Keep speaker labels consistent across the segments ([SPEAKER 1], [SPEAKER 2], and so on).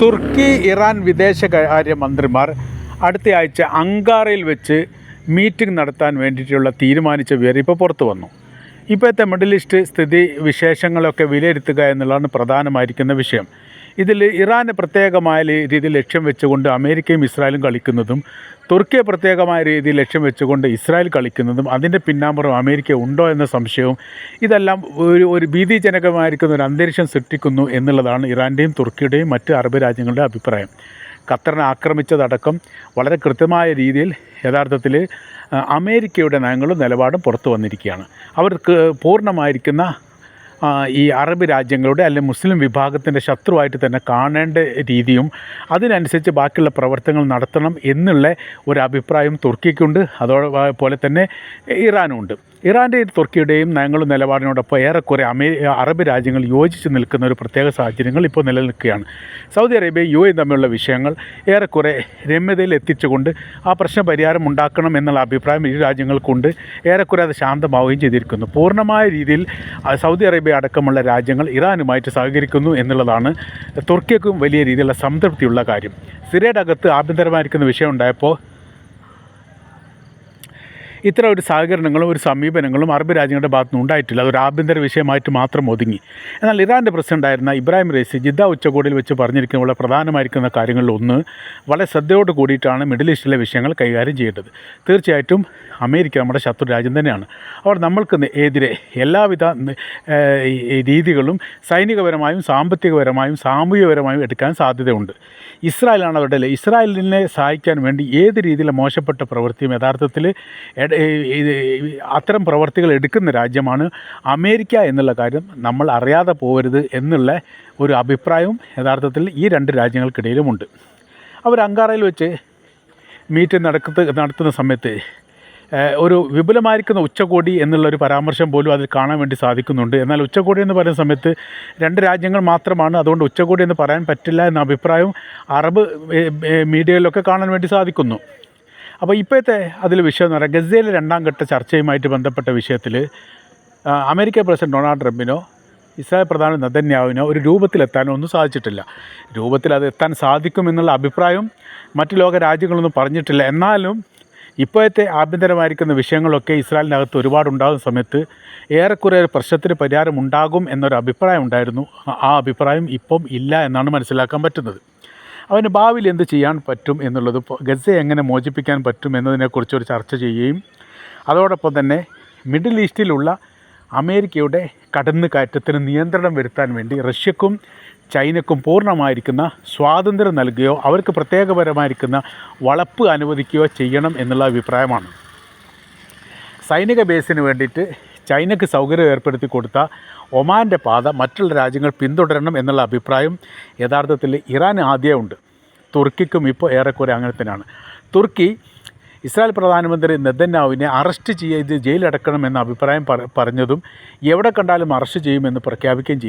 [SPEAKER 1] തുർക്കി Iran വിദേശകാര്യ മന്ത്രിമാർ അടുത്തയാഴ്ച അങ്കാറയിൽ വെച്ച് മീറ്റിംഗ് നടത്താൻ വേണ്ടിയിട്ടുള്ള തീരുമാനിച്ച വിവരം ഇപ്പോൾ പുറത്തു വന്നു. ഇപ്പോഴത്തെ മിഡിൽ ഈസ്റ്റ് സ്ഥിതി വിശേഷങ്ങളൊക്കെ വിലയിരുത്തുക എന്നുള്ളതാണ് പ്രധാനമായിരിക്കുന്ന വിഷയം. ഇതിൽ ഇറാന് പ്രത്യേകമായ രീതിയിൽ ലക്ഷ്യം വെച്ചുകൊണ്ട് അമേരിക്കയും ഇസ്രായേലും കളിക്കുന്നതും, തുർക്കിയെ പ്രത്യേകമായ രീതിയിൽ ലക്ഷ്യം വെച്ചുകൊണ്ട് ഇസ്രായേൽ കളിക്കുന്നതും, അതിൻ്റെ പിന്നാമ്പുറം അമേരിക്ക ഉണ്ടോ എന്ന സംശയവും, ഇതെല്ലാം ഒരു ഭീതിജനകമായിരിക്കുന്ന ഒരു അന്തരീക്ഷം സൃഷ്ടിക്കുന്നു എന്നുള്ളതാണ് ഇറാൻ്റെയും തുർക്കിയുടെയും മറ്റ് അറബ് രാജ്യങ്ങളുടെ അഭിപ്രായം. ഖത്തറിനെ ആക്രമിച്ചതടക്കം വളരെ കൃത്യമായ രീതിയിൽ യഥാർത്ഥത്തിൽ അമേരിക്കയുടെ നയങ്ങളും നിലപാടും പുറത്തു വന്നിരിക്കുകയാണ്. അവർക്ക് പൂർണ്ണമായിരിക്കുന്ന ഈ അറബ് രാജ്യങ്ങളുടെ അല്ലെങ്കിൽ മുസ്ലിം വിഭാഗത്തിൻ്റെ ശത്രുവായിട്ട് തന്നെ കാണേണ്ട രീതിയും അതിനനുസരിച്ച് ബാക്കിയുള്ള പ്രവർത്തനങ്ങൾ നടത്തണം എന്നുള്ള ഒരു അഭിപ്രായം തുർക്കിക്കുണ്ട്. അതോടൊപ്പം തന്നെ ഇറാനുമുണ്ട്. ഇറാൻ്റെയും തുർക്കിയുടെയും നയങ്ങളും നിലപാടിനോടൊപ്പം ഏറെക്കുറെ അറബ് രാജ്യങ്ങൾ യോജിച്ച് നിൽക്കുന്ന ഒരു പ്രത്യേക സാഹചര്യങ്ങൾ ഇപ്പോൾ നിലനിൽക്കുകയാണ്. സൗദി അറേബ്യ UAE തമ്മിലുള്ള വിഷയങ്ങൾ ഏറെക്കുറെ രമ്യതയിൽ എത്തിച്ചുകൊണ്ട് ആ പ്രശ്ന പരിഹാരം ഉണ്ടാക്കണം എന്നുള്ള അഭിപ്രായം ഇരു രാജ്യങ്ങൾക്കുണ്ട്. ഏറെക്കുറെ അത് ശാന്തമാവുകയും ചെയ്തിരിക്കുന്നു. പൂർണ്ണമായ രീതിയിൽ സൗദി അറേബ്യ അടക്കമുള്ള രാജ്യങ്ങൾ ഇറാനുമായിട്ട് സഹകരിക്കുന്നു എന്നുള്ളതാണ് തുർക്കിക്കും വലിയ രീതിയിലുള്ള സംതൃപ്തിയുള്ള കാര്യം. സിറിയയുടെ അകത്ത് ആഭ്യന്തരമായിരിക്കുന്ന വിഷയം ഉണ്ടായപ്പോൾ ഇത്തരം ഒരു സഹകരണങ്ങളും ഒരു സമീപനങ്ങളും അറബ് രാജ്യങ്ങളുടെ ഭാഗത്തുനിന്ന് ഉണ്ടായിട്ടില്ല. അതൊരു ആഭ്യന്തര വിഷയമായിട്ട് മാത്രം ഒതുങ്ങി. എന്നാൽ ഇറാൻ്റെ പ്രസിഡൻ്റായിരുന്ന ഇബ്രാഹിം റൈസി ജിദ്ദ ഉച്ചകോടിയിൽ വെച്ച് പറഞ്ഞിരിക്കുന്ന വളരെ പ്രധാനമായിരിക്കുന്ന കാര്യങ്ങളിൽ ഒന്ന്, വളരെ ശ്രദ്ധയോട് കൂടിയിട്ടാണ് മിഡിൽ ഈസ്റ്റിലെ വിഷയങ്ങൾ കൈകാര്യം ചെയ്യേണ്ടത്. തീർച്ചയായിട്ടും അമേരിക്ക നമ്മുടെ ശത്രു രാജ്യം തന്നെയാണ്. അവർ നമ്മൾക്ക് എതിരെ എല്ലാവിധ രീതികളും സൈനികപരമായും സാമ്പത്തികപരമായും സാമൂഹികപരമായും എടുക്കാൻ സാധ്യതയുണ്ട്. ഇസ്രായേലാണ് അവരുടെ ഇസ്രായേലിനെ സഹായിക്കാൻ വേണ്ടി ഏത് രീതിയിലെ മോശപ്പെട്ട പ്രവൃത്തിയും യഥാർത്ഥത്തിൽ അത്തരം പ്രവർത്തികൾ എടുക്കുന്ന രാജ്യമാണ് അമേരിക്ക എന്നുള്ള കാര്യം നമ്മൾ അറിയാതെ പോകരുത് എന്നുള്ള ഒരു അഭിപ്രായവും യഥാർത്ഥത്തിൽ ഈ രണ്ട് രാജ്യങ്ങൾക്കിടയിലുമുണ്ട്. അവർ അങ്കാറയിൽ വെച്ച് മീറ്റിംഗ് നടത്തുന്ന സമയത്ത് ഒരു വിപുലമായിരിക്കുന്ന ഉച്ചകോടി എന്നുള്ളൊരു പരാമർശം പോലും അതിൽ കാണാൻ വേണ്ടി സാധിക്കുന്നുണ്ട്. എന്നാൽ ഉച്ചകോടി എന്ന് പറയുന്ന സമയത്ത് രണ്ട് രാജ്യങ്ങൾ മാത്രമാണ്, അതുകൊണ്ട് ഉച്ചകോടി എന്ന് പറയാൻ പറ്റില്ല എന്ന അഭിപ്രായം അറബ് മീഡിയയിലൊക്കെ കാണാൻ വേണ്ടി സാധിക്കുന്നു. അപ്പോൾ ഇപ്പോഴത്തെ അതിൽ വിഷയം എന്ന് പറയുന്നത് ഗസയിലെ രണ്ടാം ഘട്ട ചർച്ചയുമായിട്ട് ബന്ധപ്പെട്ട വിഷയത്തിൽ അമേരിക്ക പ്രസിഡന്റ് ഡൊണാൾഡ് ട്രംപിനോ ഇസ്രായേൽ പ്രധാനി നെതന്യാഹുവിനോ ഒരു രൂപത്തിലെത്താനോ ഒന്നും സാധിച്ചിട്ടില്ല. രൂപത്തിൽ അത് എത്താൻ സാധിക്കുമെന്നുള്ള അഭിപ്രായം മറ്റു ലോക രാജ്യങ്ങളൊന്നും പറഞ്ഞിട്ടില്ല. എന്നാലും ഇപ്പോഴത്തെ ആഭ്യന്തരമായിരിക്കുന്ന വിഷയങ്ങളൊക്കെ ഇസ്രായേലിനകത്ത് ഒരുപാടുണ്ടാകുന്ന സമയത്ത് ഏറെക്കുറെ ഒരു പ്രശ്നത്തിന് പരിഹാരം ഉണ്ടാകും എന്നൊരു അഭിപ്രായം ഉണ്ടായിരുന്നു. ആ അഭിപ്രായം ഇപ്പം ഇല്ല എന്നാണ് മനസ്സിലാക്കാൻ പറ്റുന്നത്. അവന് ഭാവിയിൽ എന്ത് ചെയ്യാൻ പറ്റും എന്നുള്ളത്, ഗസയെ എങ്ങനെ മോചിപ്പിക്കാൻ പറ്റും എന്നതിനെക്കുറിച്ചൊരു ചർച്ച ചെയ്യുകയും അതോടൊപ്പം തന്നെ മിഡിൽ ഈസ്റ്റിലുള്ള അമേരിക്കയുടെ കടന്നുകയറ്റത്തിന് നിയന്ത്രണം വരുത്താൻ വേണ്ടി റഷ്യക്കും ചൈനക്കും പൂർണ്ണമായിരിക്കുന്ന സ്വാതന്ത്ര്യം നൽകുകയോ അവർക്ക് പ്രത്യേകപരമായിരിക്കുന്ന വളപ്പ് അനുവദിക്കുകയോ ചെയ്യണം എന്നുള്ള അഭിപ്രായമാണ്. സൈനിക ബേസിന് വേണ്ടിയിട്ട് ചൈനയ്ക്ക് സൗകര്യം ഏർപ്പെടുത്തി കൊടുത്ത ഒമാൻ്റെ പാത മറ്റുള്ള രാജ്യങ്ങൾ പിന്തുടരണം എന്നുള്ള അഭിപ്രായം യഥാർത്ഥത്തിൽ ഇറാൻ ആദ്യമുണ്ട്. തുർക്കിക്കും ഇപ്പോൾ ഏറെക്കുറെ അങ്ങനെ തന്നെയാണ്. തുർക്കി ഇസ്രായേൽ പ്രധാനമന്ത്രി നെതന്യാഹുവിനെ അറസ്റ്റ് ചെയ്ത് ജയിലടക്കണം എന്ന അഭിപ്രായം പറഞ്ഞതും എവിടെ കണ്ടാലും അറസ്റ്റ് ചെയ്യുമെന്ന് പ്രഖ്യാപിക്കുകയും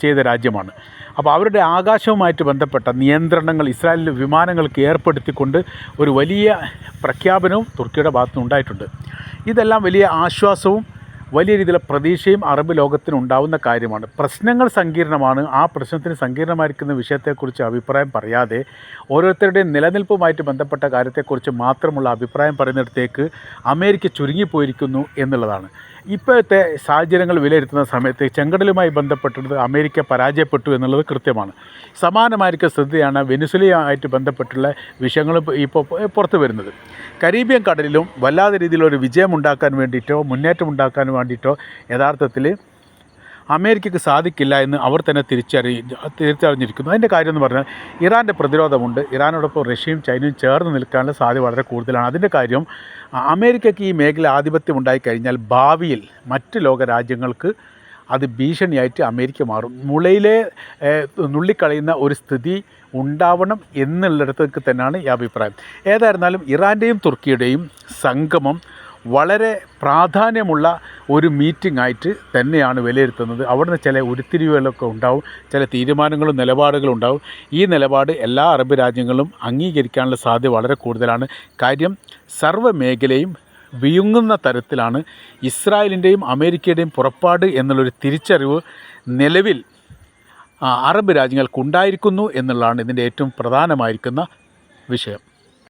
[SPEAKER 1] ചെയ്ത രാജ്യമാണ്. അപ്പോൾ അവരുടെ ആകാശവുമായിട്ട് ബന്ധപ്പെട്ട നിയന്ത്രണങ്ങൾ ഇസ്രായേലിലെ വിമാനങ്ങൾക്ക് ഏർപ്പെടുത്തിക്കൊണ്ട് ഒരു വലിയ പ്രഖ്യാപനവും തുർക്കിയുടെ ഭാഗത്തുനിന്ന് ഉണ്ടായിട്ടുണ്ട്. ഇതെല്ലാം വലിയ ആശ്വാസവും വലിയ രീതിയിലുള്ള പ്രതീക്ഷയും അറബ് ലോകത്തിന് ഉണ്ടാവുന്ന കാര്യമാണ്. പ്രശ്നങ്ങൾ സങ്കീർണമാണ്. ആ പ്രശ്നത്തിന് സങ്കീർണമായിരിക്കുന്ന വിഷയത്തെക്കുറിച്ച് അഭിപ്രായം പറയാതെ ഓരോരുത്തരുടെയും നിലനിൽപ്പുമായിട്ട് ബന്ധപ്പെട്ട കാര്യത്തെക്കുറിച്ച് മാത്രമുള്ള അഭിപ്രായം പറയുന്നിടത്തേക്ക് അമേരിക്ക ചുരുങ്ങിപ്പോയിരിക്കുന്നു എന്നുള്ളതാണ്. ഇപ്പോഴത്തെ സാഹചര്യങ്ങൾ വിലയിരുത്തുന്ന സമയത്ത് ചെങ്കടലുമായി ബന്ധപ്പെട്ടിട്ട് അമേരിക്ക പരാജയപ്പെട്ടു എന്നുള്ളത് കൃത്യമാണ്. സമാനമായിരിക്കുന്ന സ്ഥിതിയാണ് വെനിസ്വേലയുമായിട്ട് ബന്ധപ്പെട്ടുള്ള വിഷയങ്ങൾ ഇപ്പോൾ പുറത്തു വരുന്നത്. കരീബിയൻ കടലിലും വല്ലാതെ രീതിയിലൊരു വിജയമുണ്ടാക്കാൻ വേണ്ടിയിട്ടോ മുന്നേറ്റം ഉണ്ടാക്കാൻ വേണ്ടിയിട്ടോ യഥാർത്ഥത്തിൽ അമേരിക്കയ്ക്ക് സാധിക്കില്ല എന്ന് അവർ തന്നെ തിരിച്ചറിഞ്ഞിരിക്കുന്നു. അതിൻ്റെ കാര്യം എന്ന് പറഞ്ഞാൽ ഇറാൻ്റെ പ്രതിരോധമുണ്ട്. ഇറാനോടൊപ്പം റഷ്യയും ചൈനയും ചേർന്ന് നിൽക്കാനുള്ള സാധ്യത വളരെ കൂടുതലാണ്. അതിൻ്റെ കാര്യം അമേരിക്കയ്ക്ക് ഈ മേഖല ആധിപത്യം ഉണ്ടായിക്കഴിഞ്ഞാൽ ഭാവിയിൽ മറ്റ് ലോക രാജ്യങ്ങൾക്ക് അത് ഭീഷണിയായിട്ട് അമേരിക്ക മാറും. മുളയിലെ നുള്ളിക്കളയുന്ന ഒരു സ്ഥിതി ഉണ്ടാവണം എന്നുള്ളിടത്തേക്ക് തന്നെയാണ് ഈ അഭിപ്രായം. ഏതായിരുന്നാലും ഇറാൻ്റെയും തുർക്കിയുടെയും സംഗമം വളരെ പ്രാധാന്യമുള്ള ഒരു മീറ്റിംഗ് ആയിട്ട് തന്നെയാണ് വിലയിരുത്തുന്നത്. അവിടുന്ന് ചില ഉരുത്തിരിവുകളൊക്കെ ഉണ്ടാവും, ചില തീരുമാനങ്ങളും നിലപാടുകളും ഉണ്ടാവും. ഈ നിലപാട് എല്ലാ അറബ് രാജ്യങ്ങളും അംഗീകരിക്കാനുള്ള സാധ്യത വളരെ കൂടുതലാണ്. കാര്യം സർവ്വ മേഖലയും വിഴുങ്ങുന്ന തരത്തിലാണ് ഇസ്രായേലിൻ്റെയും അമേരിക്കയുടെയും പുറപ്പാട് എന്നുള്ളൊരു തിരിച്ചറിവ് നിലവിൽ അറബ് രാജ്യങ്ങൾക്കുണ്ടായിരിക്കുന്നു എന്നുള്ളതാണ് ഇതിൻ്റെ ഏറ്റവും പ്രധാനമായിരിക്കുന്ന വിഷയം.